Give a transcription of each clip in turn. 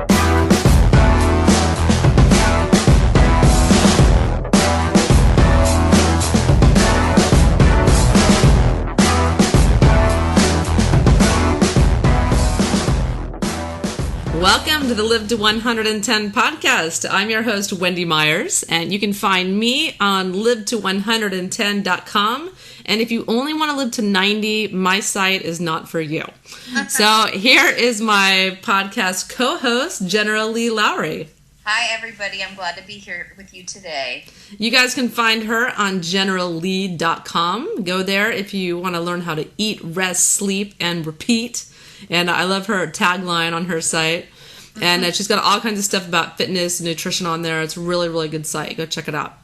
Welcome to the Live to 110 podcast. I'm your host, Wendy Myers, and you can find me on live to110.com. And if you only want to live to 90, my site is not for you. So here is my podcast co-host, General Leigh Lowry. Hi, everybody. I'm glad to be here with you today. You guys can find her on generalleigh.com. Go there if you want to learn how to eat, rest, sleep, and repeat. And I love her tagline on her site. And she's got all kinds of stuff about fitness and nutrition on there. It's a really, really good site. Go check it out.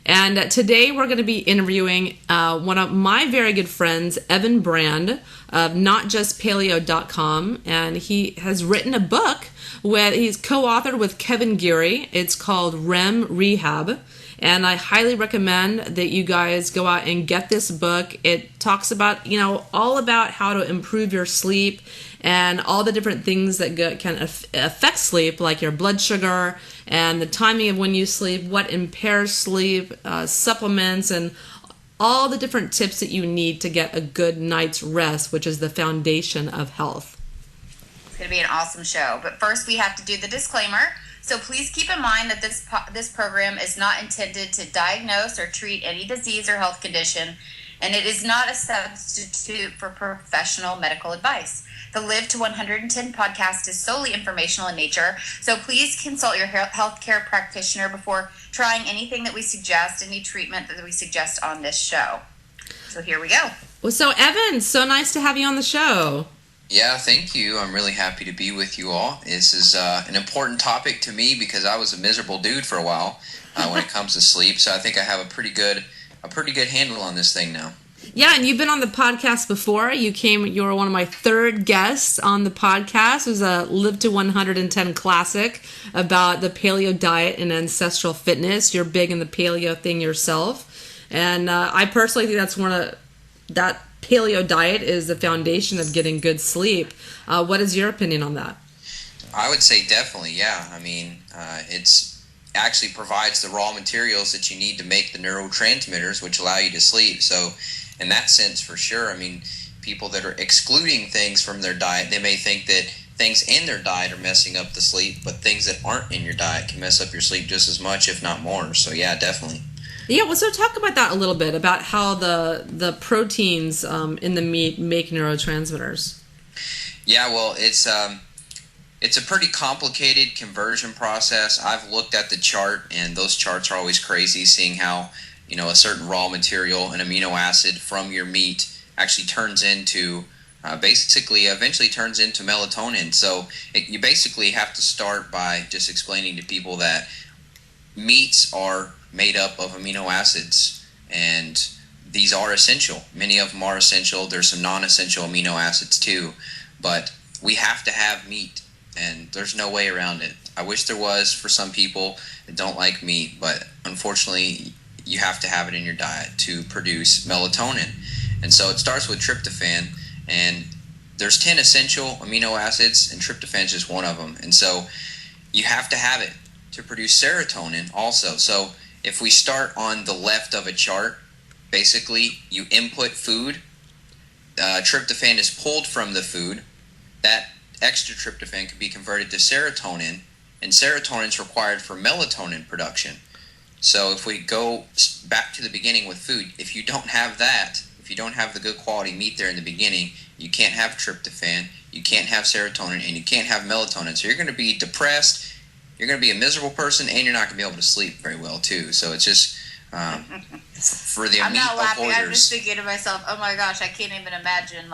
And today we're going to be interviewing one of my very good friends, Evan Brand, of NotJustPaleo.com. And he has written a book where he's co-authored with Kevin Geary. It's called REM Rehab. And I highly recommend that you guys go out and get this book. It talks about, all about how to improve your sleep and all the different things that can affect sleep, like your blood sugar and the timing of when you sleep, what impairs sleep, supplements, and all the different tips that you need to get a good night's rest, which is the foundation of health. It's going to be an awesome show. But first, we have to do the disclaimer. So please keep in mind that this program is not intended to diagnose or treat any disease or health condition, and it is not a substitute for professional medical advice. The Live to 110 podcast is solely informational in nature, so please consult your healthcare practitioner before trying anything that we suggest, any treatment that we suggest on this show. So here we go. Well, so Evan, so nice to have you on the show. Yeah, thank you. I'm really happy to be with you all. This is an important topic to me because I was a miserable dude for a while when it comes to sleep. So I think I have a pretty good handle on this thing now. Yeah, and you've been on the podcast before. You were one of my third guests on the podcast. It was a Live to 110 classic about the paleo diet and ancestral fitness. You're big in the paleo thing yourself. And I personally think that paleo diet is the foundation of getting good sleep. What is your opinion on that? I would say definitely, yeah. I mean, it's actually provides the raw materials that you need to make the neurotransmitters which allow you to sleep. So in that sense, for sure, I mean, people that are excluding things from their diet, they may think that things in their diet are messing up the sleep, but things that aren't in your diet can mess up your sleep just as much, if not more. So yeah, definitely. Yeah, well, so talk about that a little bit, about how the proteins in the meat make neurotransmitters. Yeah, well, it's a pretty complicated conversion process. I've looked at the chart, and those charts are always crazy, seeing how, a certain raw material, an amino acid from your meat actually turns into, eventually turns into melatonin. So you basically have to start by just explaining to people that meats are made up of amino acids, and these are essential. Many of them are essential. There's some non-essential amino acids too, but we have to have meat, and there's no way around it. I wish there was for some people that don't like meat, but unfortunately you have to have it in your diet to produce melatonin. And so it starts with tryptophan, and there's 10 essential amino acids, and tryptophan is just one of them. And so you have to have it to produce serotonin also. So if we start on the left of a chart, basically you input food, tryptophan is pulled from the food, that extra tryptophan can be converted to serotonin, and serotonin is required for melatonin production. So if we go back to the beginning with food, if you don't have that, if you don't have the good quality meat there in the beginning, you can't have tryptophan, you can't have serotonin, and you can't have melatonin. So you're going to be depressed, you're going to be a miserable person, and you're not going to be able to sleep very well too. So it's just for the I'm meat not laughing. avoiders. I'm just thinking to myself, oh my gosh, I can't even imagine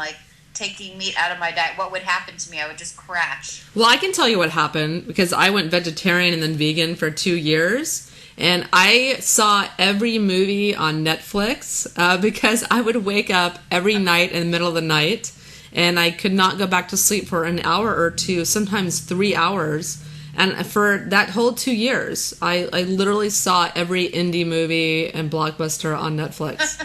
taking meat out of my diet. What would happen to me? I would just crash. Well, I can tell you what happened, because I went vegetarian and then vegan for 2 years. And I saw every movie on Netflix because I would wake up every night in the middle of the night, and I could not go back to sleep for an hour or two, sometimes 3 hours. And for that whole 2 years, I literally saw every indie movie and blockbuster on Netflix.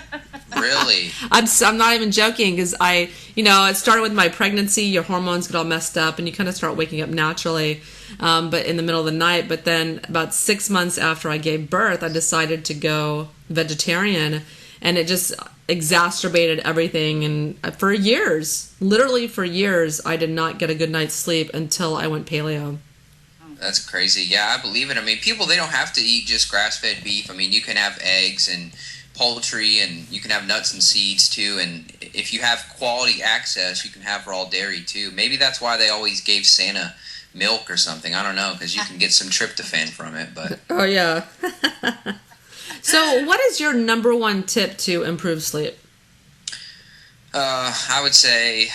Really? I'm not even joking, because it started with my pregnancy. Your hormones get all messed up and you kind of start waking up naturally, but in the middle of the night. But then about 6 months after I gave birth, I decided to go vegetarian, and it just exacerbated everything. And for years, literally for years, I did not get a good night's sleep until I went paleo. That's crazy. Yeah, I believe it. I mean, people, they don't have to eat just grass-fed beef. I mean, you can have eggs and poultry, and you can have nuts and seeds too. And if you have quality access, you can have raw dairy too. Maybe that's why they always gave Santa milk or something. I don't know, because you can get some tryptophan from it. But oh yeah. So, what is your number one tip to improve sleep? I would say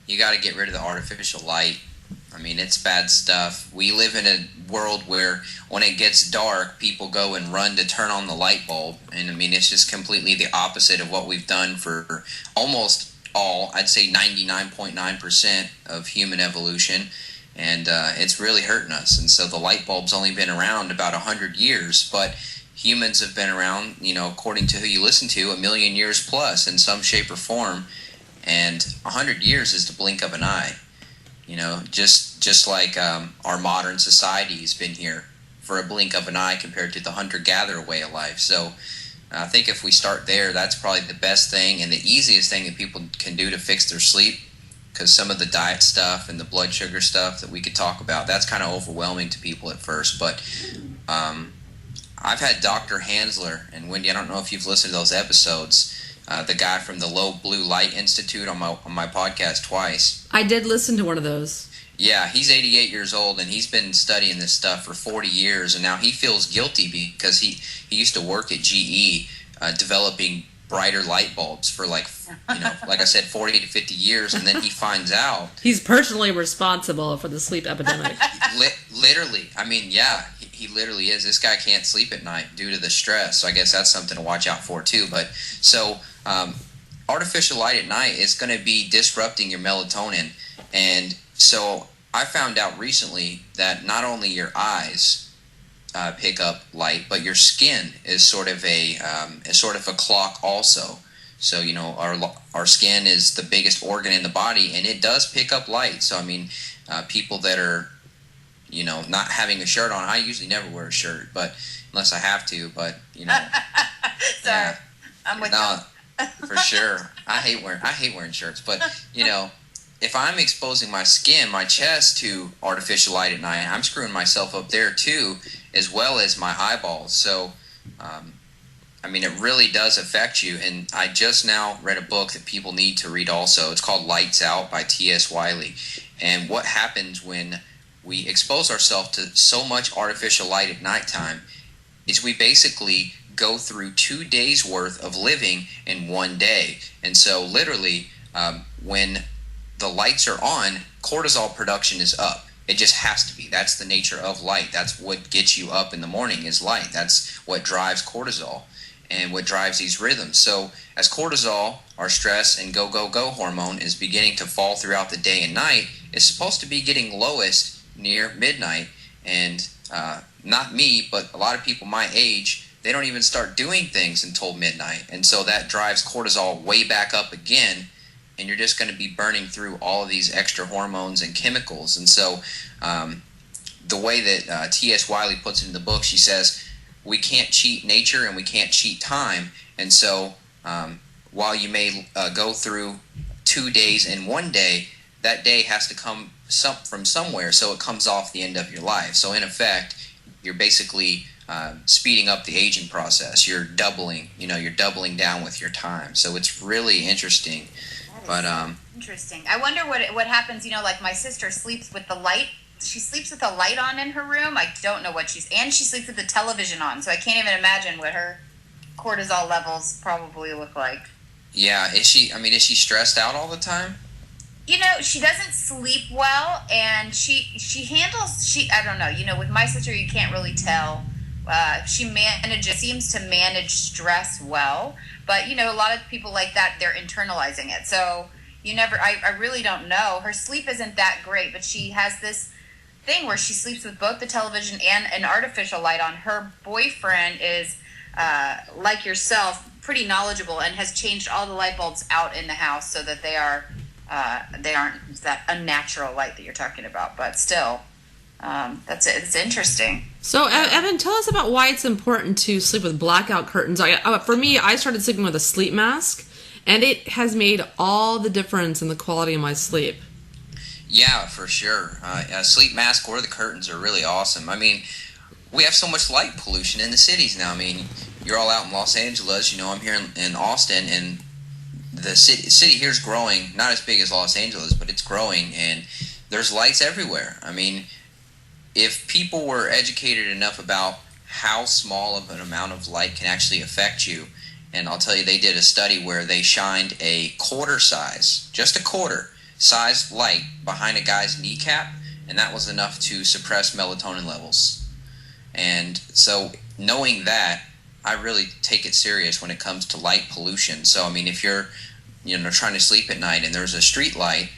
you got to get rid of the artificial light. I mean, it's bad stuff. We live in a world where when it gets dark, people go and run to turn on the light bulb. And I mean, it's just completely the opposite of what we've done for almost all, I'd say 99.9% of human evolution. And it's really hurting us. And so the light bulb's only been around about 100 years, but humans have been around, according to who you listen to, 1,000,000 years plus in some shape or form. And 100 years is the blink of an eye. Just like our modern society has been here for a blink of an eye compared to the hunter-gatherer way of life. So I think if we start there, that's probably the best thing and the easiest thing that people can do to fix their sleep, because some of the diet stuff and the blood sugar stuff that we could talk about, that's kind of overwhelming to people at first. But I've had Dr. Hansler and Wendy, I don't know if you've listened to those episodes, the guy from the Low Blue Light Institute on my podcast twice. I did listen to one of those. Yeah, he's 88 years old, and he's been studying this stuff for 40 years, and now he feels guilty because he used to work at GE developing brighter light bulbs for like I said, 40 to 50 years, and then he finds out. He's personally responsible for the sleep epidemic. Literally. I mean, yeah, he literally is. This guy can't sleep at night due to the stress, so I guess that's something to watch out for too. But so artificial light at night is going to be disrupting your melatonin, and so I found out recently that not only your eyes pick up light, but your skin is sort of a clock also. So our skin is the biggest organ in the body, and it does pick up light. So I mean, people that are not having a shirt on, I usually never wear a shirt, but unless I have to. But Sorry, yeah, I'm with you. For sure. I hate wearing shirts, but if I'm exposing my skin, my chest to artificial light at night, I'm screwing myself up there too, as well as my eyeballs. So, I mean, it really does affect you. And I just now read a book that people need to read also. It's called Lights Out by T.S. Wiley. And what happens when we expose ourselves to so much artificial light at nighttime is we basically go through 2 days worth of living in one day. And so literally, when the lights are on, cortisol production is up. It just has to be. That's the nature of light. That's what gets you up in the morning is light. That's what drives cortisol and what drives these rhythms. So as cortisol, our stress and go hormone, is beginning to fall throughout the day and night, it's supposed to be getting lowest near midnight. And not me, but a lot of people my age, they don't even start doing things until midnight. And so that drives cortisol way back up again, and you're just going to be burning through all of these extra hormones and chemicals. And so the way that T.S. Wiley puts it in the book, she says, we can't cheat nature and we can't cheat time. And so while you may go through 2 days in one day, that day has to come from somewhere, so it comes off the end of your life. So in effect, you're basically speeding up the aging process. You're doubling down with your time. So it's really interesting. But interesting. I wonder what happens. Like my sister sleeps with the light. She sleeps with the light on in her room. I don't know what she sleeps with the television on. So I can't even imagine what her cortisol levels probably look like. Yeah, is she stressed out all the time? She doesn't sleep well, and she handles. I don't know. With my sister, you can't really tell. She seems to manage stress well, but a lot of people like that, they're internalizing it. So I really don't know. Her sleep isn't that great, but she has this thing where she sleeps with both the television and an artificial light on. Her boyfriend is like yourself, pretty knowledgeable and has changed all the light bulbs out in the house so that they aren't that unnatural light that you're talking about. But still, that's it. It's interesting. So, Evan, tell us about why it's important to sleep with blackout curtains. For me, I started sleeping with a sleep mask, and it has made all the difference in the quality of my sleep. Yeah, for sure. A sleep mask or the curtains are really awesome. I mean, we have so much light pollution in the cities now. I mean, you're all out in Los Angeles. I'm here in Austin, and the city here is growing. Not as big as Los Angeles, but it's growing, and there's lights everywhere. I mean, if people were educated enough about how small of an amount of light can actually affect you, and I'll tell you, they did a study where they shined a just a quarter sized light behind a guy's kneecap, and that was enough to suppress melatonin levels. And so knowing that, I really take it serious when it comes to light pollution. So I mean, if you're trying to sleep at night and there's a street light,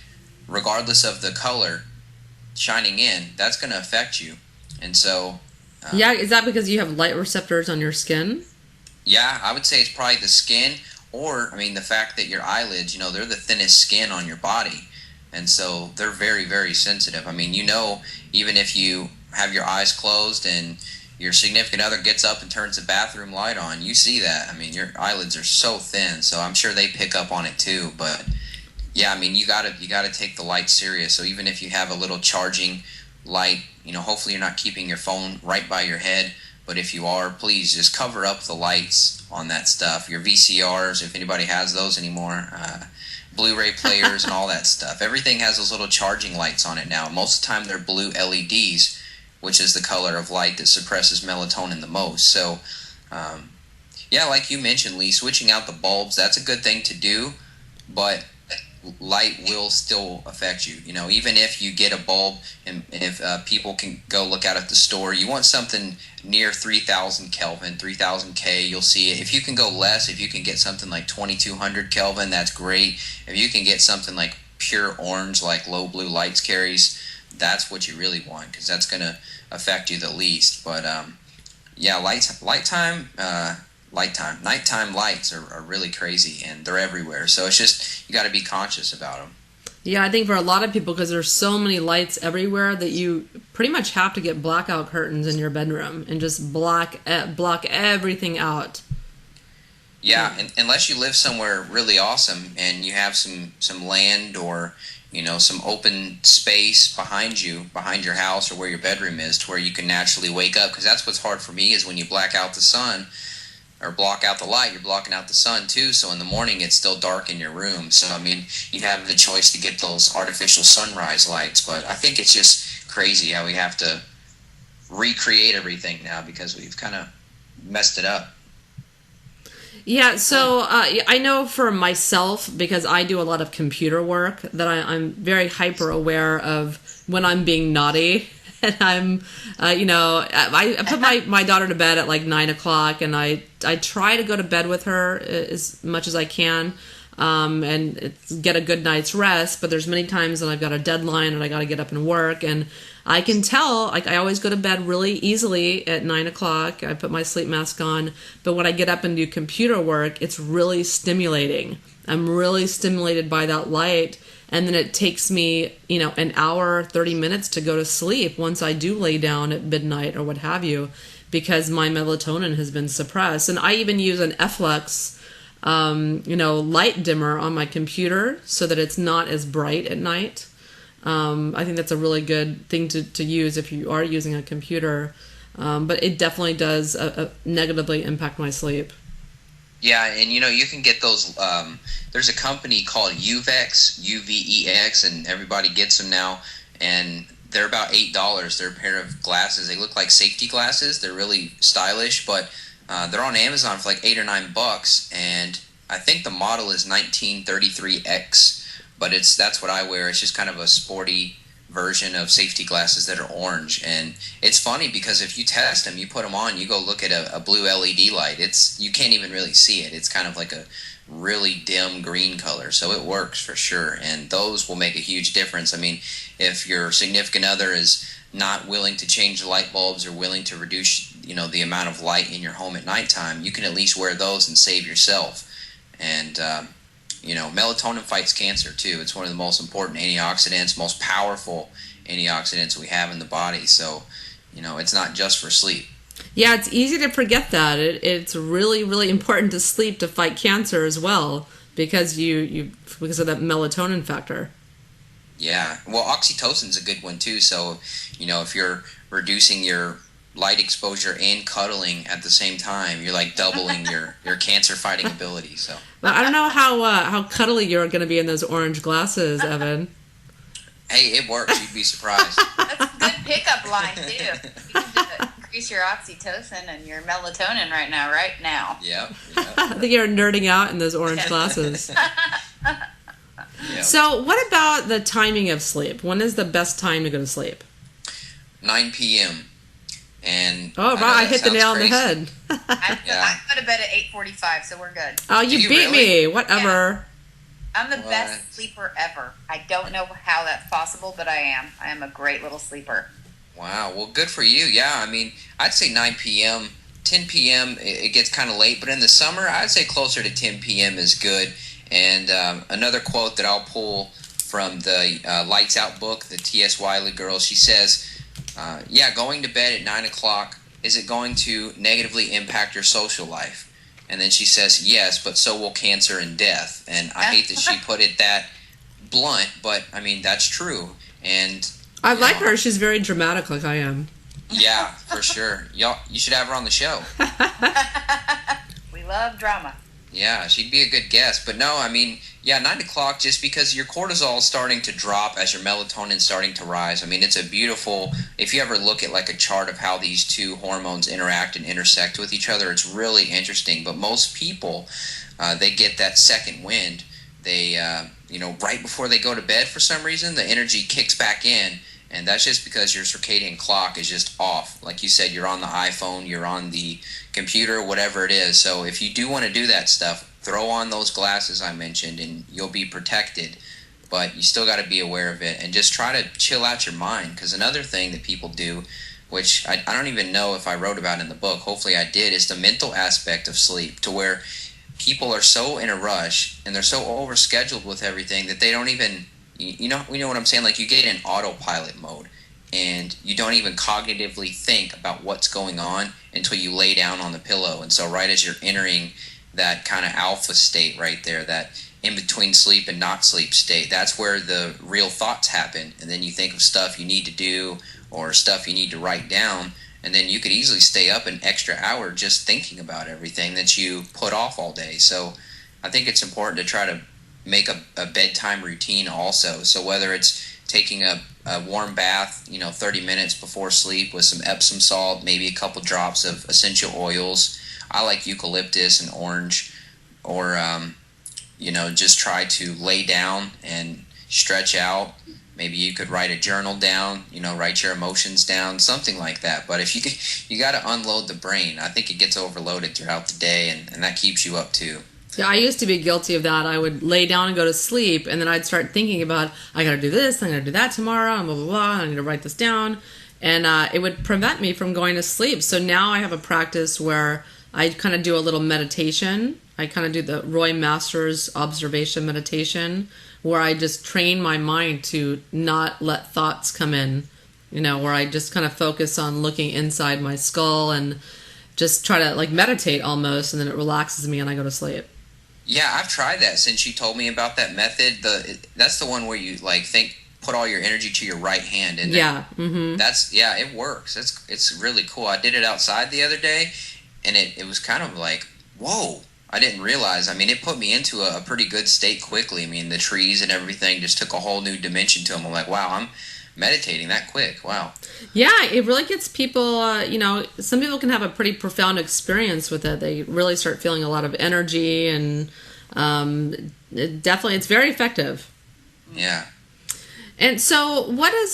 regardless of the color shining in, that's going to affect you. And so yeah, is that because you have light receptors on your skin? Yeah, I would say it's probably the skin, or I mean the fact that your eyelids, they're the thinnest skin on your body. And so they're very, very sensitive. I mean, even if you have your eyes closed and your significant other gets up and turns the bathroom light on, you see that. I mean, your eyelids are so thin, so I'm sure they pick up on it too. But yeah, I mean, you gotta take the light serious. So even if you have a little charging light, hopefully you're not keeping your phone right by your head. But if you are, please just cover up the lights on that stuff. Your VCRs, if anybody has those anymore, Blu-ray players and all that stuff. Everything has those little charging lights on it now. Most of the time they're blue LEDs, which is the color of light that suppresses melatonin the most. So, yeah, like you mentioned, Leigh, switching out the bulbs, that's a good thing to do, but light will still affect you. Even if you get a bulb, and if people can go look out at the store, you want something near 3,000 Kelvin, 3,000 K, you'll see it. If you can go less, if you can get something like 2,200 Kelvin, that's great. If you can get something like pure orange, like low blue lights carries, that's what you really want, because that's going to affect you the least. But yeah, nighttime lights are really crazy, and they're everywhere. So it's just, you got to be conscious about them. Yeah, I think for a lot of people, because there's so many lights everywhere, that you pretty much have to get blackout curtains in your bedroom and just block everything out. Yeah, and unless you live somewhere really awesome and you have some land or some open space behind your house or where your bedroom is, to where you can naturally wake up. Because that's what's hard for me, is when you black out the sun or block out the light, you're blocking out the sun too. So in the morning, it's still dark in your room. So I mean, you have the choice to get those artificial sunrise lights. But I think it's just crazy how we have to recreate everything now because we've kind of messed it up. Yeah, so I know for myself, because I do a lot of computer work, that I'm very hyper aware of when I'm being naughty. And I'm, I put my daughter to bed at like 9 o'clock, and I try to go to bed with her as much as I can, and get a good night's rest. But there's many times that I've got a deadline and I got to get up and work, and I can tell, like, I always go to bed really easily at 9 o'clock. I put my sleep mask on, but when I get up and do computer work, it's really stimulating. I'm really stimulated by that light. And then it takes me, an hour, 30 minutes to go to sleep once I do lay down at midnight or what have you, because my melatonin has been suppressed. And I even use an F-Lux, light dimmer on my computer so that it's not as bright at night. I think that's a really good thing to use if you are using a computer. But it definitely does negatively impact my sleep. Yeah, and you can get those. There's a company called Uvex, UVEX, and everybody gets them now. And they're about $8. They're a pair of glasses. They look like safety glasses. They're really stylish, but they're on Amazon for like $8 or $9. And I think the model is 1933X, but that's what I wear. It's just kind of a sporty version of safety glasses that are orange. And it's funny because if you test them, you put them on, you go look at a blue LED light, you can't even really see it. It's kind of like a really dim green color, so it works for sure. And those will make a huge difference. I mean, if your significant other is not willing to change the light bulbs or willing to reduce the amount of light in your home at nighttime, you can at least wear those and save yourself. And melatonin fights cancer too. It's one of the most important antioxidants, most powerful antioxidants we have in the body. So, it's not just for sleep. Yeah, it's easy to forget that. It's really, really important to sleep to fight cancer as well, because because of that melatonin factor. Yeah. Well, oxytocin's a good one too. So, if you're reducing your light exposure and cuddling at the same time, you're like doubling your cancer fighting ability. So. Well, I don't know how cuddly you're going to be in those orange glasses, Evan. Hey, it works. You'd be surprised. That's a good pickup line too. You can just increase your oxytocin and your melatonin right now. Yep. I think you're nerding out in those orange glasses. Yep. So what about the timing of sleep? When is the best time to go to sleep? 9 p.m. And oh, wow, I hit the nail on the head. I go to bed at 8:45, so we're good. Oh, you beat me. Whatever. Yeah. I'm the best sleeper ever. I don't know how that's possible, but I am. I am a great little sleeper. Wow. Well, good for you. Yeah, I mean, I'd say 9 p.m. 10 p.m. it gets kind of late, but in the summer, I'd say closer to 10 p.m. is good. And another quote that I'll pull from the Lights Out book, the T.S. Wiley girl, she says, going to bed at 9 o'clock, is it going to negatively impact your social life? And then she says, yes, but so will cancer and death. And I hate that she put it that blunt, but, I mean, that's true. And I like her. She's very dramatic like I am. Yeah, for sure. You should have her on the show. We love drama. Yeah, she'd be a good guest. But no, I mean, 9 o'clock, just because your cortisol is starting to drop as your melatonin's starting to rise. I mean, it's a beautiful, if you ever look at like a chart of how these two hormones interact and intersect with each other, it's really interesting. But most people, they get that second wind. They, right before they go to bed for some reason, the energy kicks back in. And that's just because your circadian clock is just off. Like you said, you're on the iPhone, you're on the computer, whatever it is. So if you do want to do that stuff, throw on those glasses I mentioned and you'll be protected. But you still got to be aware of it and just try to chill out your mind. Because another thing that people do, which I don't even know if I wrote about in the book, hopefully I did, is the mental aspect of sleep, to where people are so in a rush and they're so overscheduled with everything that they don't even... You know what I'm saying? Like, you get in autopilot mode and you don't even cognitively think about what's going on until you lay down on the pillow. And so right as you're entering that kind of alpha state right there, that in between sleep and not sleep state, that's where the real thoughts happen. And then you think of stuff you need to do or stuff you need to write down. And then you could easily stay up an extra hour just thinking about everything that you put off all day. So I think it's important to try to make a bedtime routine also. So whether it's taking a warm bath, 30 minutes before sleep with some Epsom salt, maybe a couple drops of essential oils. I like eucalyptus and orange. Or, just try to lay down and stretch out. Maybe you could write a journal down, write your emotions down, something like that. But if you got to unload the brain. I think it gets overloaded throughout the day, and that keeps you up too. Yeah, I used to be guilty of that. I would lay down and go to sleep, and then I'd start thinking about, I got to do this, I got to do that tomorrow, and blah, blah, blah, I need to write this down. And it would prevent me from going to sleep. So now I have a practice where I kind of do a little meditation. I kind of do the Roy Masters observation meditation, where I just train my mind to not let thoughts come in, where I just kind of focus on looking inside my skull and just try to meditate almost, and then it relaxes me and I go to sleep. Yeah, I've tried that since you told me about that method. That's the one where you put all your energy to your right hand, and yeah, mm-hmm. It works. It's really cool. I did it outside the other day, and it was kind of like, whoa! I didn't realize. I mean, it put me into a pretty good state quickly. I mean, the trees and everything just took a whole new dimension to them. I'm like, wow, I'm meditating that quick. Wow. Yeah, it really gets people, some people can have a pretty profound experience with it. They really start feeling a lot of energy, and it's very effective. Yeah. And so what are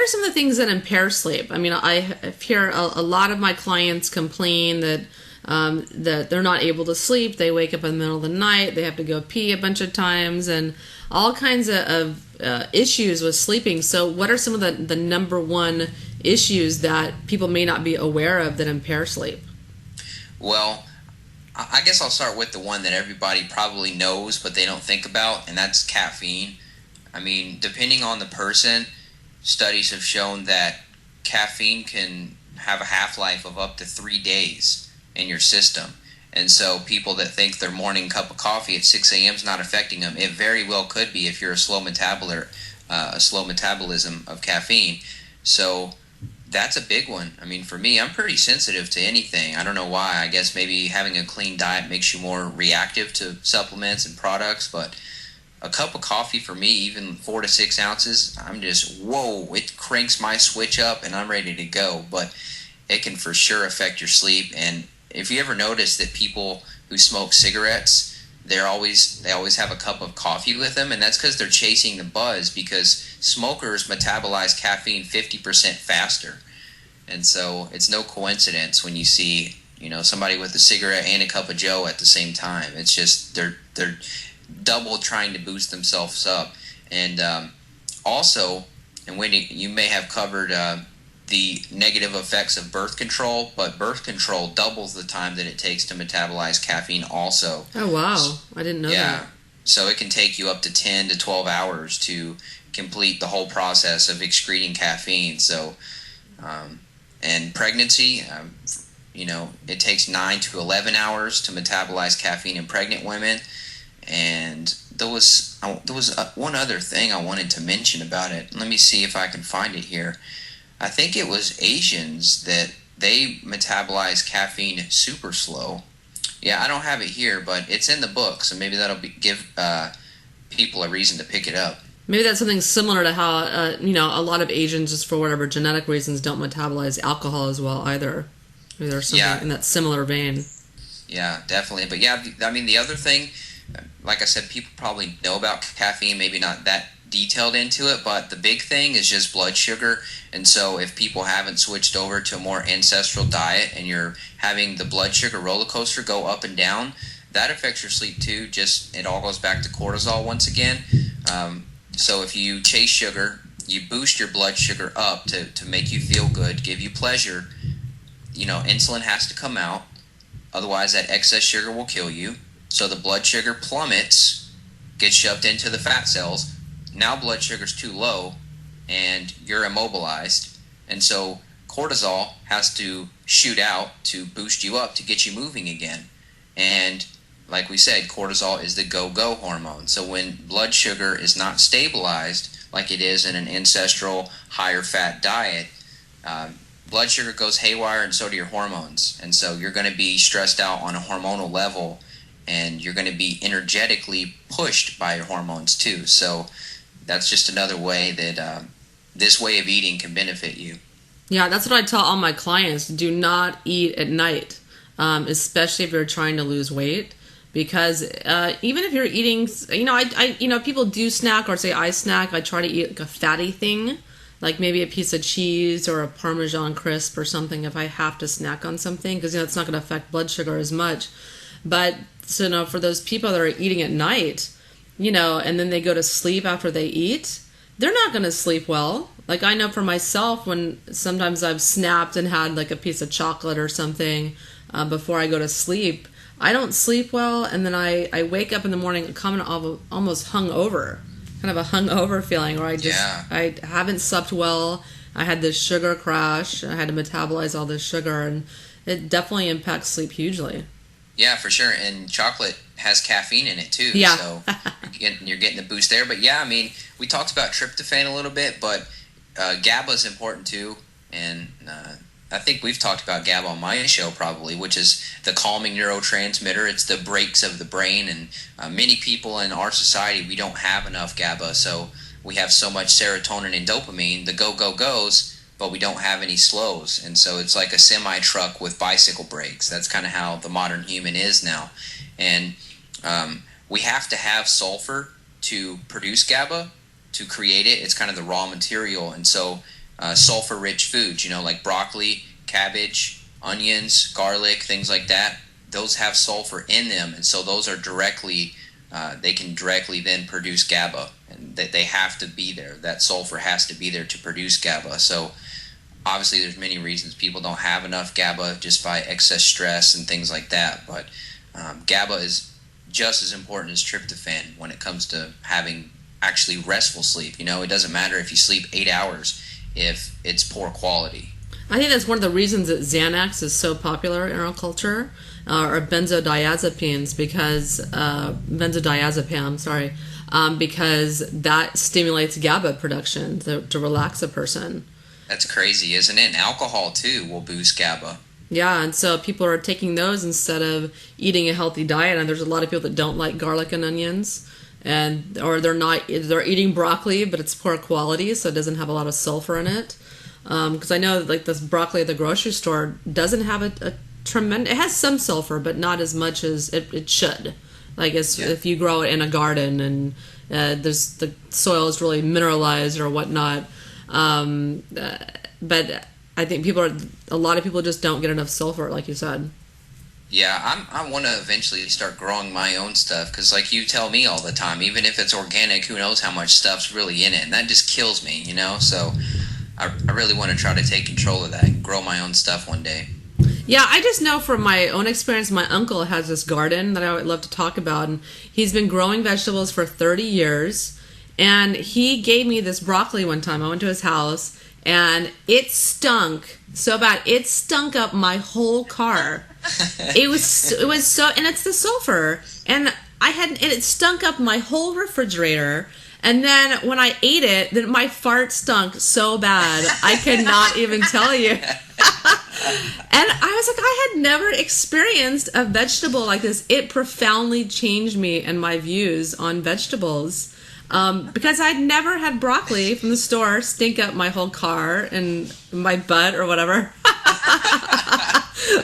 some of the things that impair sleep? I mean, I hear a lot of my clients complain that they're not able to sleep. They wake up in the middle of the night. They have to go pee a bunch of times, and all kinds of issues with sleeping. So what are some of the number one issues that people may not be aware of that impair sleep? Well, I guess I'll start with the one that everybody probably knows, but they don't think about, and that's caffeine. I mean, depending on the person, studies have shown that caffeine can have a half-life of up to 3 days in your system. And so people that think their morning cup of coffee at 6 a.m. is not affecting them, it very well could be if you're a slow metabolism of caffeine. So that's a big one. I mean, for me, I'm pretty sensitive to anything. I don't know why. I guess maybe having a clean diet makes you more reactive to supplements and products, but a cup of coffee for me, even 4 to 6 ounces, I'm just, whoa, it cranks my switch up and I'm ready to go. But it can for sure affect your sleep. And if you ever notice that people who smoke cigarettes, they always have a cup of coffee with them, and that's because they're chasing the buzz, because smokers metabolize caffeine 50% faster. And so it's no coincidence when you see, somebody with a cigarette and a cup of joe at the same time. It's just they're double trying to boost themselves up. And also, and Wendy, you may have covered the negative effects of birth control, but birth control doubles the time that it takes to metabolize caffeine also. Oh, wow. I didn't know that. Yeah. So it can take you up to 10 to 12 hours to complete the whole process of excreting caffeine. So, and pregnancy, it takes 9 to 11 hours to metabolize caffeine in pregnant women. And there was one other thing I wanted to mention about it. Let me see if I can find it here. I think it was Asians that they metabolize caffeine super slow. Yeah, I don't have it here, but it's in the book, so maybe that'll give people a reason to pick it up. Maybe that's something similar to how, a lot of Asians, just for whatever genetic reasons, don't metabolize alcohol as well either. Maybe there's something in that similar vein. Yeah, definitely. But yeah, I mean, the other thing, like I said, people probably know about caffeine, maybe not that detailed into it, but the big thing is just blood sugar. And so if people haven't switched over to a more ancestral diet and you're having the blood sugar roller coaster go up and down, that affects your sleep too. Just, it all goes back to cortisol once again. So if you chase sugar, you boost your blood sugar up to make you feel good, give you pleasure. Insulin has to come out, otherwise that excess sugar will kill you. So the blood sugar plummets, gets shoved into the fat cells. Now blood sugar's too low and you're immobilized, and so cortisol has to shoot out to boost you up to get you moving again. And like we said, cortisol is the go-go hormone. So when blood sugar is not stabilized like it is in an ancestral higher fat diet, blood sugar goes haywire, and so do your hormones. And so you're going to be stressed out on a hormonal level, and you're going to be energetically pushed by your hormones too. So that's just another way that this way of eating can benefit you. Yeah, that's what I tell all my clients. Do not eat at night, especially if you're trying to lose weight. Because even if you're eating, people do snack, or say I snack. I try to eat like a fatty thing, like maybe a piece of cheese or a Parmesan crisp or something if I have to snack on something, because it's not going to affect blood sugar as much. But so for those people that are eating at night, and then they go to sleep after they eat, they're not going to sleep well. Like I know for myself, when sometimes I've snapped and had like a piece of chocolate or something before I go to sleep, I don't sleep well, and then I wake up in the morning coming almost hungover, kind of a hungover feeling, where I haven't slept well. I had this sugar crash. I had to metabolize all this sugar, and it definitely impacts sleep hugely. Yeah, for sure. And chocolate has caffeine in it too. Yeah. So you're getting the boost there. But yeah, I mean, we talked about tryptophan a little bit, but GABA is important too. And I think we've talked about GABA on my show probably, which is the calming neurotransmitter. It's the brakes of the brain. And many people in our society, we don't have enough GABA. So we have so much serotonin and dopamine, the go-go-goes, but we don't have any slows. And so it's like a semi-truck with bicycle brakes. That's kind of how the modern human is now. And we have to have sulfur to produce GABA, to create it. It's kind of the raw material. And so sulfur-rich foods, like broccoli, cabbage, onions, garlic, things like that, those have sulfur in them. And so those are they can directly then produce GABA. And that they have to be there. That sulfur has to be there to produce GABA. So obviously there's many reasons people don't have enough GABA just by excess stress and things like that, but GABA is just as important as tryptophan when it comes to having actually restful sleep. You know, it doesn't matter if you sleep 8 hours if it's poor quality. I think that's one of the reasons that Xanax is so popular in our culture, or benzodiazepines, because because that stimulates GABA production to relax a person. That's crazy, isn't it? And alcohol too will boost GABA. Yeah, and so people are taking those instead of eating a healthy diet. And there's a lot of people that don't like garlic and onions, or they're eating broccoli, but it's poor quality, so it doesn't have a lot of sulfur in it. Because I know like this broccoli at the grocery store doesn't have a tremendous. It has some sulfur, but not as much as it should. Like if you grow it in a garden and the soil is really mineralized or whatnot. But I think a lot of people just don't get enough sulfur, like you said. Yeah, I want to eventually start growing my own stuff, because like you tell me all the time, even if it's organic, who knows how much stuff's really in it, and that just kills me, you know? So I really want to try to take control of that and grow my own stuff one day. Yeah, I just know from my own experience, my uncle has this garden that I would love to talk about, and he's been growing vegetables for 30 years, and he gave me this broccoli one time. I went to his house, and it stunk so bad. It stunk up my whole car. It was so, and it's the sulfur, and it stunk up my whole refrigerator. And then when I ate it, then my fart stunk so bad I could not even tell you. And I was like, I had never experienced a vegetable like this. It profoundly changed me and my views on vegetables. Because I'd never had broccoli from the store stink up my whole car and my butt or whatever.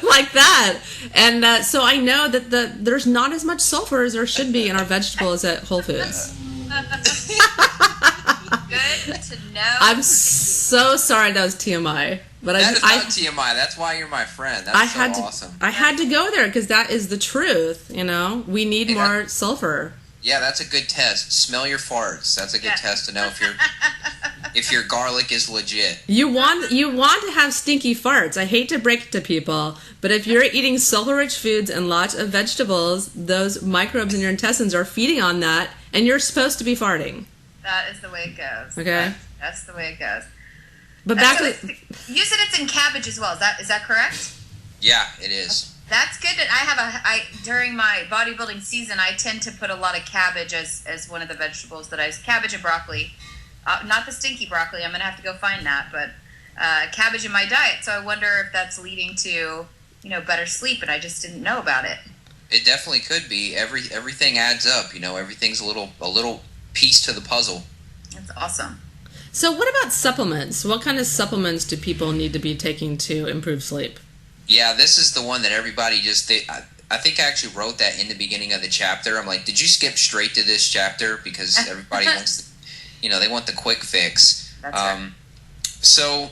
Like that. And so I know that there's not as much sulfur as there should be in our vegetables at Whole Foods. Good to know. I'm so sorry that was TMI. But that is not TMI. That's why you're my friend. That's awesome. I had to go there because that is the truth, you know? We need more sulfur. Yeah, that's a good test. Smell your farts. That's a good test to know if your garlic is legit. You want to have stinky farts. I hate to break it to people, but if you're eating sulfur-rich foods and lots of vegetables, those microbes in your intestines are feeding on that, and you're supposed to be farting. That is the way it goes. Okay. That's the way it goes. But you said it's in cabbage as well. Is that correct? Yeah, it is. That's good. During my bodybuilding season, I tend to put a lot of cabbage as one of the vegetables cabbage and broccoli. Not the stinky broccoli. I'm going to have to go find that, but cabbage in my diet. So I wonder if that's leading to, better sleep, and I just didn't know about it. It definitely could be. Everything adds up, everything's a little piece to the puzzle. That's awesome. So what about supplements? What kind of supplements do people need to be taking to improve sleep? Yeah, this is the one that everybody I think I actually wrote that in the beginning of the chapter. I'm like, did you skip straight to this chapter? Because everybody wants, they want the quick fix. That's right. So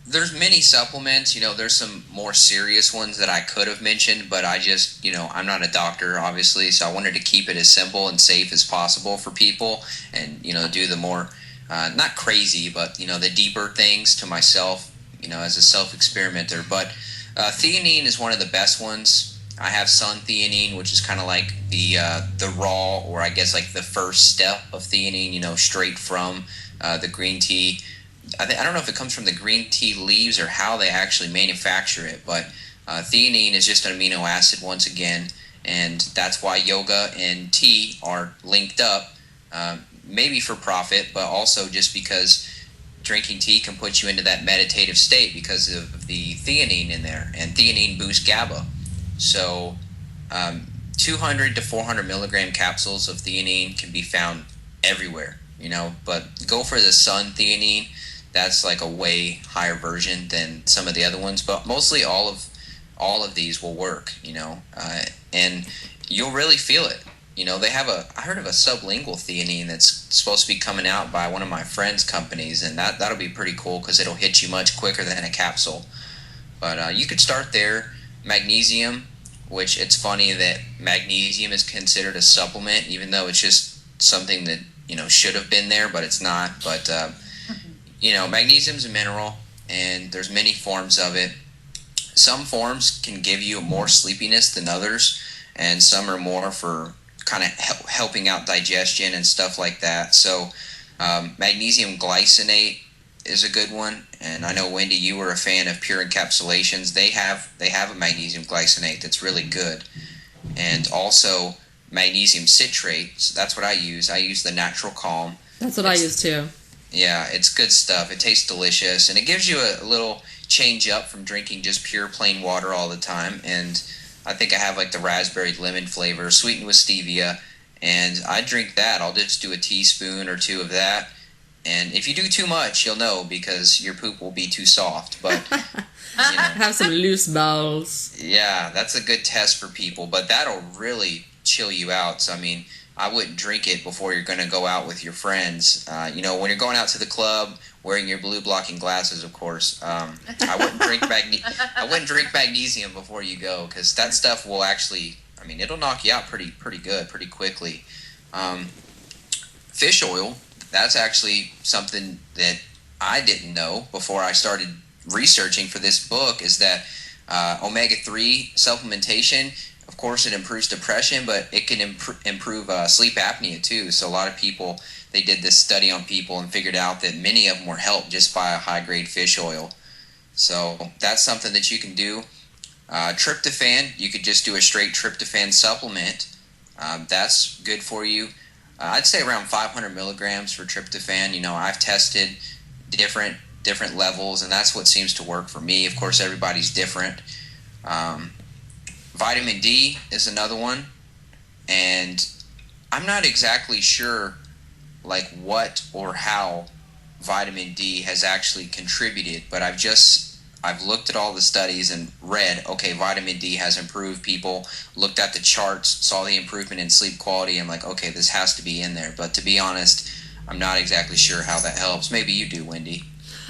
there's many supplements. There's some more serious ones that I could have mentioned, but I just, I'm not a doctor, obviously, so I wanted to keep it as simple and safe as possible for people and, do the more, not crazy, but, the deeper things to myself, as a self-experimenter. But theanine is one of the best ones. I have sun theanine, which is kind of like the raw, or I guess like the first step of theanine, straight from the green tea. I don't know if it comes from the green tea leaves or how they actually manufacture it, but theanine is just an amino acid once again, and that's why yoga and tea are linked up, maybe for profit, but also just because drinking tea can put you into that meditative state because of the theanine in there, and theanine boosts GABA. So 200 to 400 milligram capsules of theanine can be found everywhere, but go for the sun theanine. That's like a way higher version than some of the other ones, but mostly all of these will work, and you'll really feel it. I heard of a sublingual theanine that's supposed to be coming out by one of my friends' companies, and that'll be pretty cool because it'll hit you much quicker than a capsule. But you could start there. Magnesium, which it's funny that magnesium is considered a supplement, even though it's just something that should have been there, but it's not. But magnesium's a mineral, and there's many forms of it. Some forms can give you more sleepiness than others, and some are more for kind of helping out digestion and stuff like that. So magnesium glycinate is a good one, and I know, Wendy, you were a fan of Pure Encapsulations. They have a magnesium glycinate that's really good, and also magnesium citrate. So that's what I use. I use the Natural Calm. That's what I use too. Yeah, it's good stuff. It tastes delicious, and it gives you a little change up from drinking just pure plain water all the time. And I think I have like the raspberry lemon flavor sweetened with stevia, and I drink that. I'll just do a teaspoon or two of that, and if you do too much, you'll know, because your poop will be too soft. But have some loose bowels. Yeah, that's a good test for people, but that'll really chill you out. So I mean, I wouldn't drink it before you're going to go out with your friends. When you're going out to the club, wearing your blue blocking glasses, of course. I wouldn't drink magnesium before you go, because that stuff will actually, it'll knock you out pretty good, pretty quickly. Fish oil, that's actually something that I didn't know before I started researching for this book, is that omega-3 supplementation, of course, it improves depression, but it can improve sleep apnea too. So a lot of people, they did this study on people and figured out that many of them were helped just by a high-grade fish oil. So that's something that you can do. Tryptophan, you could just do a straight tryptophan supplement. That's good for you. I'd say around 500 milligrams for tryptophan. I've tested different levels, and that's what seems to work for me. Of course, everybody's different. Vitamin D is another one, and I'm not exactly sure like what or how vitamin D has actually contributed, but I've looked at all the studies and read, okay, vitamin D has improved people, looked at the charts, saw the improvement in sleep quality, and like, okay, this has to be in there. But to be honest, I'm not exactly sure how that helps. Maybe you do, Wendy.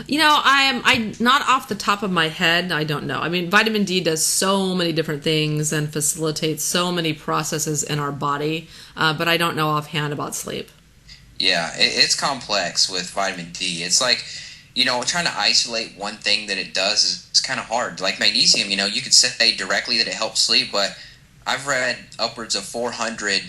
I not off the top of my head, I don't know. Vitamin D does so many different things and facilitates so many processes in our body, but I don't know offhand about sleep. Yeah, it's complex with vitamin D. It's like, trying to isolate one thing that it does is kind of hard. Like magnesium, you could say directly that it helps sleep, but I've read upwards of 400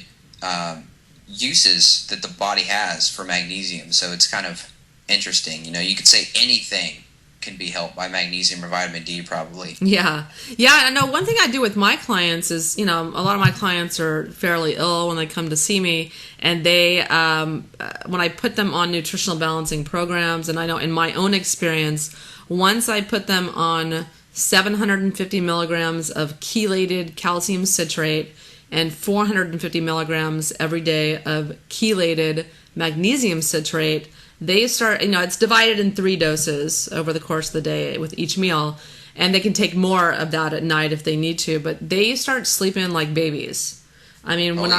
uses that the body has for magnesium, so it's kind of interesting. You could say anything can be helped by magnesium or vitamin D, probably. Yeah. I know one thing I do with my clients is, a lot of my clients are fairly ill when they come to see me, and they, when I put them on nutritional balancing programs, and I know in my own experience, once I put them on 750 milligrams of chelated calcium citrate and 450 milligrams every day of chelated magnesium citrate, they start, it's divided in 3 doses over the course of the day with each meal, and they can take more of that at night if they need to, but they start sleeping like babies. When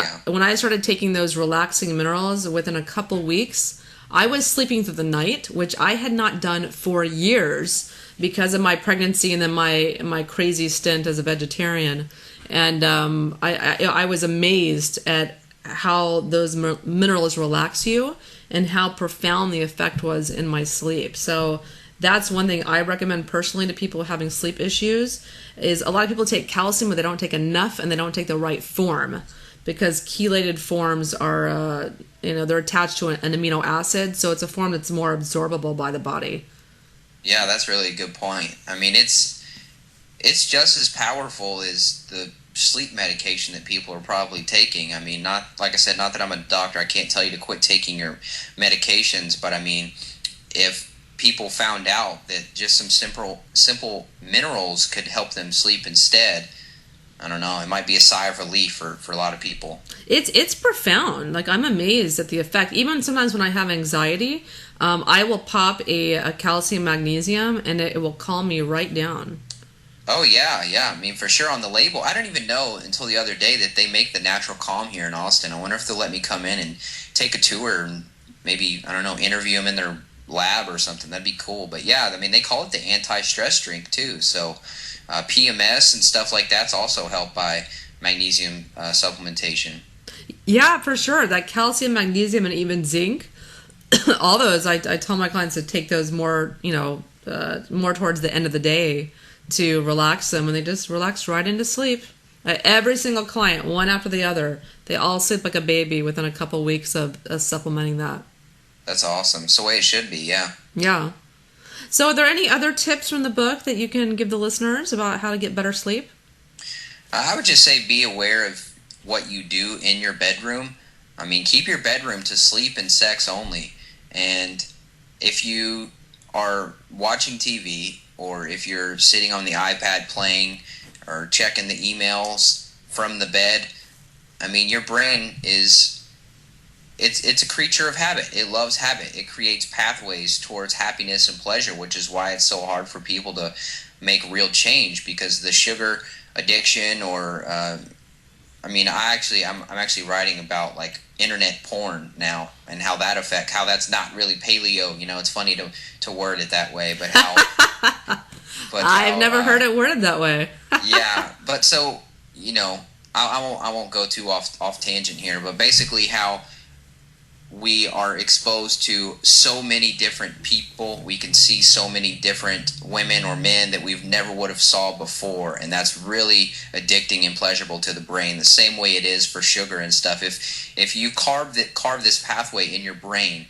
I started taking those relaxing minerals, within a couple weeks, I was sleeping through the night, which I had not done for years because of my pregnancy and then my crazy stint as a vegetarian. And I was amazed at how those minerals relax you and how profound the effect was in my sleep. So that's one thing I recommend personally to people having sleep issues, is a lot of people take calcium, but they don't take enough and they don't take the right form, because chelated forms are, they're attached to an amino acid, so it's a form that's more absorbable by the body. Yeah, that's really a good point. It's just as powerful as the sleep medication that people are probably taking. Not, like I said, not that I'm a doctor, I can't tell you to quit taking your medications, but if people found out that just some simple minerals could help them sleep instead, I don't know, it might be a sigh of relief for a lot of people. It's profound. Like, I'm amazed at the effect. Even sometimes when I have anxiety, I will pop a calcium magnesium and it will calm me right down. Oh, yeah. For sure, on the label, I don't even know until the other day that they make the Natural Calm here in Austin. I wonder if they'll let me come in and take a tour and maybe, interview them in their lab or something. That'd be cool. But yeah, they call it the anti-stress drink too. So PMS and stuff like that's also helped by magnesium supplementation. Yeah, for sure. That calcium, magnesium, and even zinc, all those, I tell my clients to take those more, more towards the end of the day to relax them, and they just relax right into sleep. Every single client, one after the other, they all sleep like a baby within a couple weeks of supplementing that. That's awesome. It's the way it should be, yeah. Yeah. So are there any other tips from the book that you can give the listeners about how to get better sleep? I would just say be aware of what you do in your bedroom. I mean, keep your bedroom to sleep and sex only. And if you are watching TV, or if you're sitting on the iPad playing or checking the emails from the bed, I mean, your brain is, it's a creature of habit. It loves habit. It creates pathways towards happiness and pleasure, which is why it's so hard for people to make real change, because the sugar addiction, or I'm actually writing about like internet porn now, and how that's not really paleo. You know, it's funny to word it that way, but how. I've never heard it worded that way. Yeah, but so, you know, I won't go too off tangent here, but basically how we are exposed to so many different people. We can see so many different women or men that we've never would have saw before, and that's really addicting and pleasurable to the brain, the same way it is for sugar and stuff. If you carve this pathway in your brain,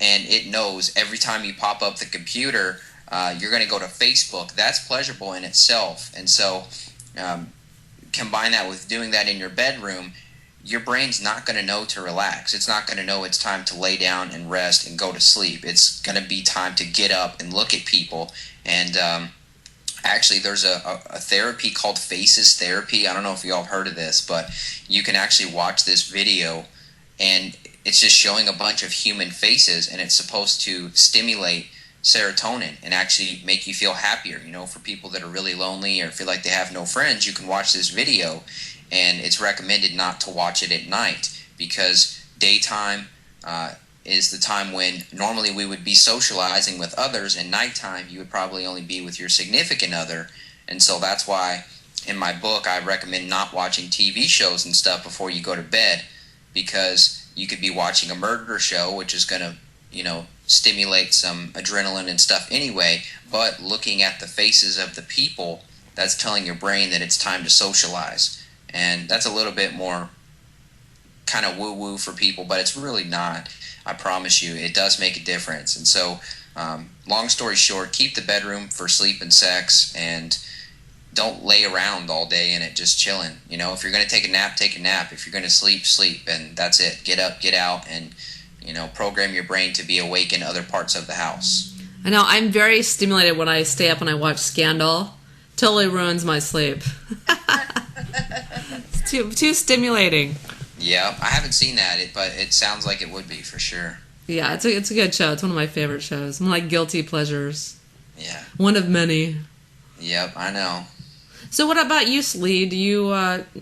and it knows every time you pop up the computer, you're going to go to Facebook, that's pleasurable in itself. And so combine that with doing that in your bedroom, your brain's not going to know to relax. It's not going to know it's time to lay down and rest and go to sleep. It's going to be time to get up and look at people. And actually, there's a therapy called Faces Therapy. I don't know if y'all have heard of this, but you can actually watch this video, and it's just showing a bunch of human faces, and it's supposed to stimulate serotonin and actually make you feel happier. You know, for people that are really lonely or feel like they have no friends, you can watch this video. And it's recommended not to watch it at night, because daytime is the time when normally we would be socializing with others, and nighttime you would probably only be with your significant other. And so that's why in my book I recommend not watching TV shows and stuff before you go to bed, because you could be watching a murder show, which is going to, you know, stimulate some adrenaline and stuff anyway, but looking at the faces of the people, that's telling your brain that it's time to socialize. And that's a little bit more kind of woo-woo for people, but it's really not. I promise you, it does make a difference. And so, long story short, keep the bedroom for sleep and sex, and don't lay around all day in it just chilling. You know, if you're going to take a nap, take a nap. If you're going to sleep, sleep, and that's it. Get up, get out, and, you know, program your brain to be awake in other parts of the house. I know, I'm very stimulated when I stay up and I watch Scandal. Totally ruins my sleep. It's too stimulating. Yeah, I haven't seen that, but it sounds like it would be for sure. Yeah, it's a good show. It's one of my favorite shows. More like guilty pleasures. Yeah. One of many. Yep, I know. So what about you, Leigh? Do you?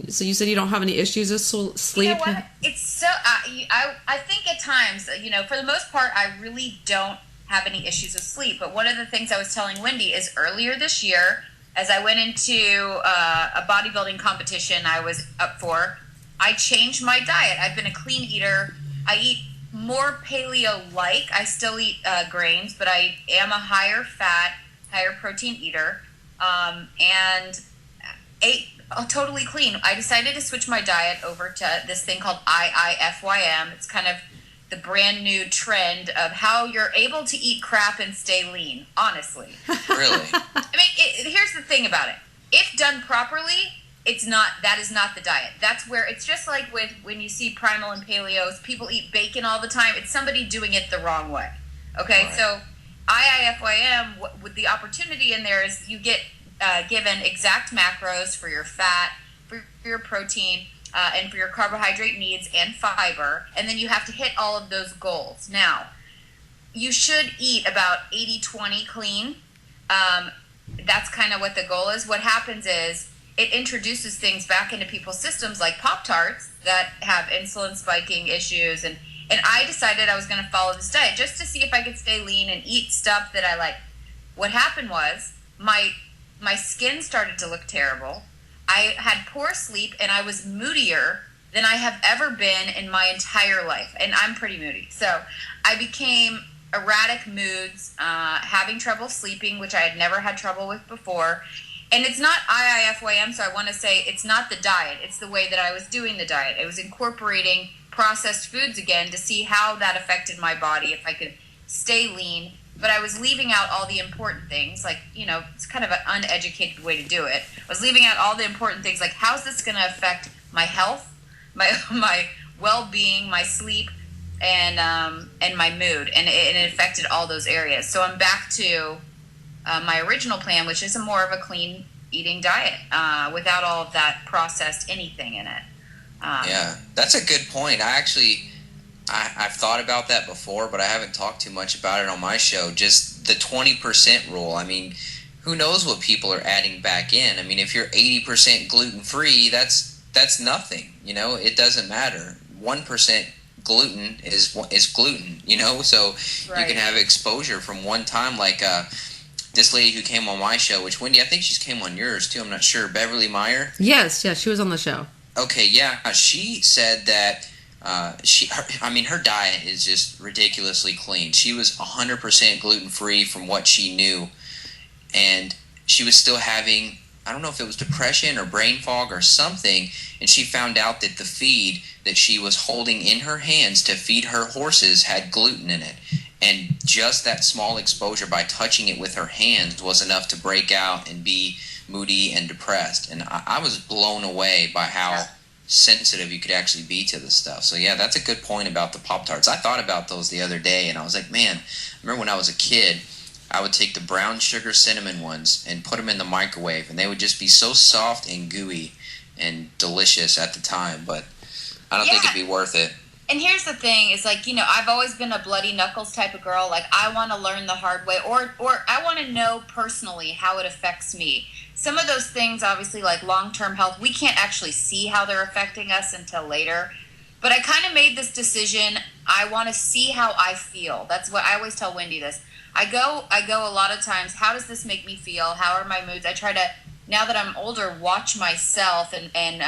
So you said you don't have any issues with sleep? You know what? It's so. I think at times, you know, for the most part, I really don't have any issues with sleep. But one of the things I was telling Wendy is earlier this year, as I went into a bodybuilding competition I was up for, I changed my diet. I've been a clean eater. I eat more paleo-like. I still eat grains, but I am a higher fat, higher protein eater, and ate totally clean. I decided to switch my diet over to this thing called IIFYM. It's kind of the brand new trend of how you're able to eat crap and stay lean, honestly. Really? I mean, here's the thing about it. If done properly, that is not the diet. That's where, it's just like with when you see primal and paleos, people eat bacon all the time. It's somebody doing it the wrong way. Okay, right. So IIFYM, with the opportunity in there is you get given exact macros for your fat, for your protein, and for your carbohydrate needs and fiber, and then you have to hit all of those goals. Now, you should eat about 80-20 clean. That's kind of what the goal is. What happens is it introduces things back into people's systems like Pop-Tarts that have insulin spiking issues, and I decided I was going to follow this diet just to see if I could stay lean and eat stuff that I like. What happened was my skin started to look terrible. I had poor sleep, and I was moodier than I have ever been in my entire life. And I'm pretty moody. So I became erratic moods, having trouble sleeping, which I had never had trouble with before. And it's not IIFYM, so I want to say it's not the diet. It's the way that I was doing the diet. I was incorporating processed foods again to see how that affected my body, if I could stay lean. But I was leaving out all the important things, like, it's kind of an uneducated way to do it. I was leaving out all the important things, like how's this going to affect my health, my well-being, my sleep, and my mood, and it affected all those areas. So I'm back to my original plan, which is more of a clean eating diet without all of that processed anything in it. Yeah, that's a good point. I've thought about that before, but I haven't talked too much about it on my show. Just the 20% rule. I mean, who knows what people are adding back in? I mean, if you're 80% gluten-free, that's nothing. It doesn't matter. 1% gluten is gluten. So right. You can have exposure from one time, like this lady who came on my show, which Wendy, I think she's came on yours too. I'm not sure. Beverly Meyer. Yes, she was on the show. Okay, yeah, she said that. Her diet is just ridiculously clean. She was 100% gluten-free from what she knew, and she was still having, I don't know if it was depression or brain fog or something, and she found out that the feed that she was holding in her hands to feed her horses had gluten in it, and just that small exposure by touching it with her hands was enough to break out and be moody and depressed, and I was blown away by how sensitive you could actually be to this stuff. So yeah, that's a good point about the Pop-Tarts. I thought about those the other day, and I was like, man, I remember when I was a kid, I would take the brown sugar cinnamon ones and put them in the microwave, and they would just be so soft and gooey and delicious at the time, but I don't think it'd be worth it. And here's the thing, is like, I've always been a bloody knuckles type of girl. Like, I want to learn the hard way, or I want to know personally how it affects me. Some of those things, obviously, like long-term health, we can't actually see how they're affecting us until later. But I kind of made this decision. I want to see how I feel. That's what I always tell Wendy this. I go a lot of times, how does this make me feel? How are my moods? I try to, now that I'm older, watch myself and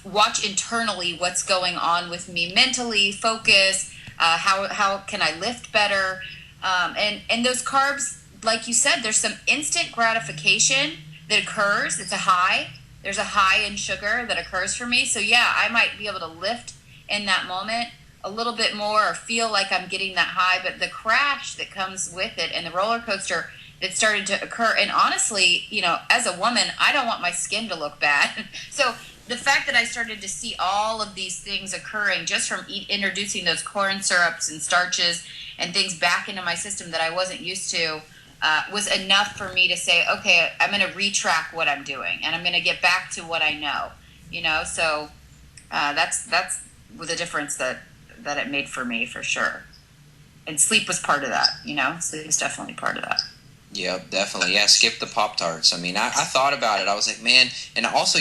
watch internally what's going on with me mentally, focus, how can I lift better? And those carbs, like you said, there's some instant gratification that occurs. It's a high. There's a high in sugar that occurs for me. So yeah, I might be able to lift in that moment a little bit more or feel like I'm getting that high, but the crash that comes with it and the roller coaster that started to occur, and honestly, as a woman, I don't want my skin to look bad. So the fact that I started to see all of these things occurring just from introducing those corn syrups and starches and things back into my system that I wasn't used to, was enough for me to say, okay, I'm going to retrack what I'm doing, and I'm going to get back to what I know, so that's the difference that it made for me, for sure. And sleep was part of that, sleep is definitely part of that. Yep, definitely. Yeah, skip the Pop-Tarts. I mean, I thought about it. I was like, man, and also,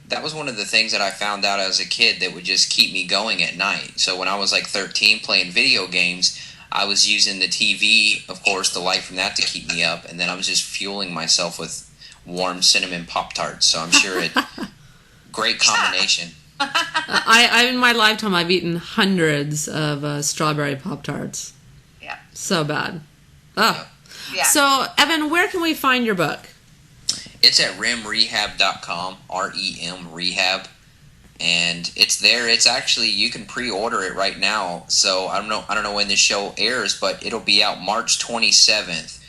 that was one of the things that I found out as a kid that would just keep me going at night. So when I was like 13 playing video games, I was using the TV, of course, the light from that to keep me up, and then I was just fueling myself with warm cinnamon Pop-Tarts. So I'm sure great combination. I in my lifetime, I've eaten hundreds of strawberry Pop-Tarts. Yeah. So bad. Oh. Yeah. So, Evan, where can we find your book? It's at remrehab.com, REM Rehab. And it's there. It's actually, you can pre-order it right now. So I don't know when this show airs, but it'll be out March 27th,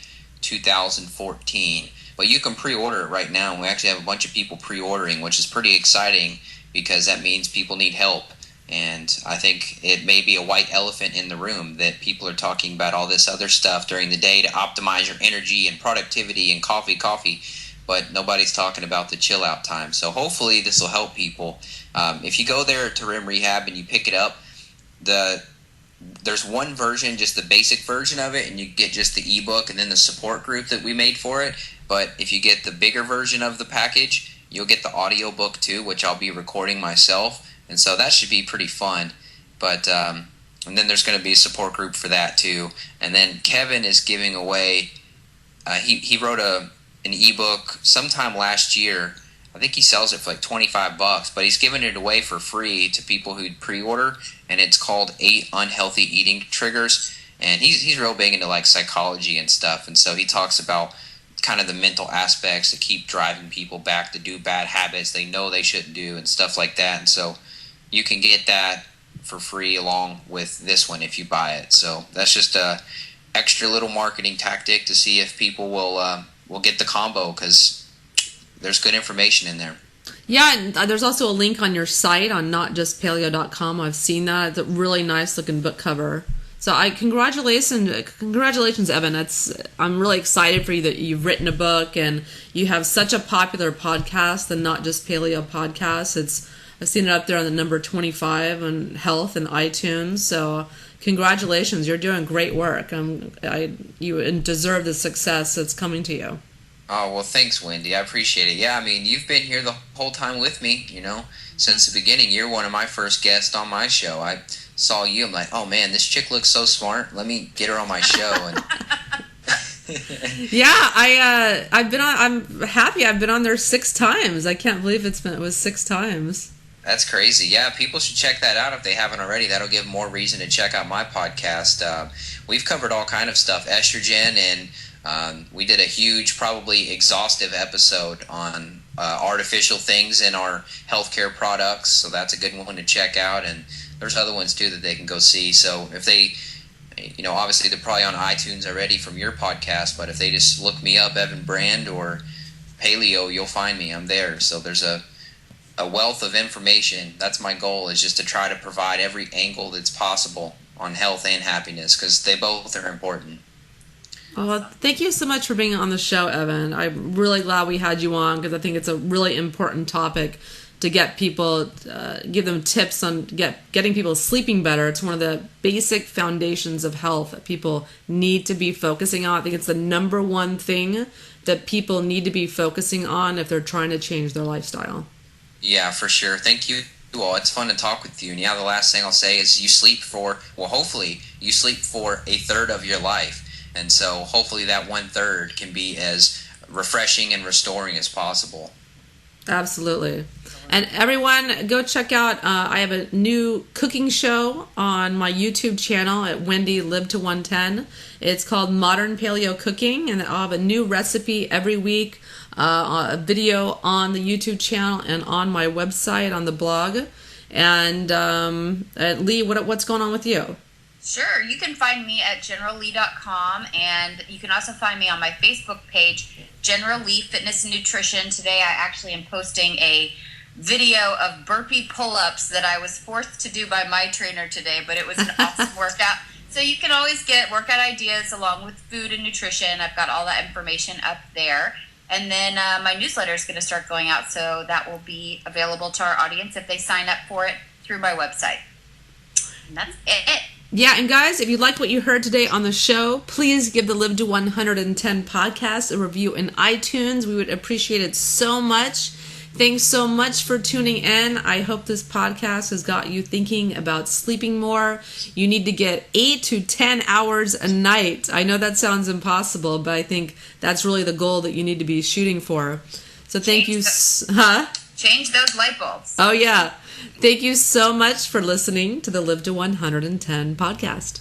2014. But you can pre-order it right now. And we actually have a bunch of people pre-ordering, which is pretty exciting because that means people need help. And I think it may be a white elephant in the room that people are talking about all this other stuff during the day to optimize your energy and productivity and coffee. But nobody's talking about the chill out time. So hopefully this will help people. If you go there to REM Rehab and you pick it up, there's one version, just the basic version of it, and you get just the ebook and then the support group that we made for it. But if you get the bigger version of the package, you'll get the audio book too, which I'll be recording myself. And so that should be pretty fun. But and then there's going to be a support group for that too. And then Kevin is giving away, he wrote an ebook sometime last year. I think he sells it for like $25, but he's giving it away for free to people who pre-order, and it's called 8 Unhealthy Eating Triggers. and he's real big into like psychology and stuff, and so he talks about kind of the mental aspects that keep driving people back to do bad habits they know they shouldn't do and stuff like that. And so you can get that for free along with this one if you buy it. So that's just a extra little marketing tactic to see if people will get the combo, because there's good information in there. Yeah, and there's also a link on your site on notjustpaleo.com. I've seen that. It's a really nice looking book cover. So congratulations, Evan. I'm really excited for you that you've written a book and you have such a popular podcast, the Not Just Paleo podcast. I've seen it up there on the number 25 on health and iTunes. So congratulations, you're doing great work. You deserve the success that's coming to you. Oh, well, thanks, Wendy. I appreciate it. Yeah, I mean, you've been here the whole time with me, since the beginning. You're one of my first guests on my show. I saw you, I'm like, oh man, this chick looks so smart. Let me get her on my show. And yeah, I'm happy. I've been on there 6 times. I can't believe it was 6 times. That's crazy. Yeah, people should check that out if they haven't already. That'll give more reason to check out my podcast. We've covered all kind of stuff, estrogen, and we did a huge, probably exhaustive episode on artificial things in our healthcare products. So that's a good one to check out. And there's other ones too that they can go see. So if they, obviously they're probably on iTunes already from your podcast, but if they just look me up, Evan Brand or Paleo, you'll find me. I'm there. So there's a wealth of information. That's my goal, is just to try to provide every angle that's possible on health and happiness, because they both are important. Well, thank you so much for being on the show, Evan. I'm really glad we had you on, because I think it's a really important topic to get people, give them tips on getting people sleeping better. It's one of the basic foundations of health that people need to be focusing on. I think it's the number one thing that people need to be focusing on if they're trying to change their lifestyle. Yeah, for sure. Thank you all. It's fun to talk with you. And yeah, the last thing I'll say is hopefully you sleep for a third of your life. And so hopefully that 1/3 can be as refreshing and restoring as possible. Absolutely. And everyone, go check out, I have a new cooking show on my YouTube channel at Wendy Live to 110. It's called Modern Paleo Cooking, and I'll have a new recipe every week, a video on the YouTube channel and on my website on the blog. And Leigh, what's going on with you? Sure. You can find me at generalleigh.com, and you can also find me on my Facebook page, General Leigh Fitness and Nutrition. Today I actually am posting a video of burpee pull-ups that I was forced to do by my trainer today, but it was an awesome workout. So you can always get workout ideas along with food and nutrition. I've got all that information up there. And then my newsletter is going to start going out, so that will be available to our audience if they sign up for it through my website. And that's it. Yeah, and guys, if you liked what you heard today on the show, please give the Live to 110 podcast a review in iTunes. We would appreciate it so much. Thanks so much for tuning in. I hope this podcast has got you thinking about sleeping more. You need to get 8 to 10 hours a night. I know that sounds impossible, but I think that's really the goal that you need to be shooting for. So thank you. Change those light bulbs. Oh, yeah. Thank you so much for listening to the Live to 110 podcast.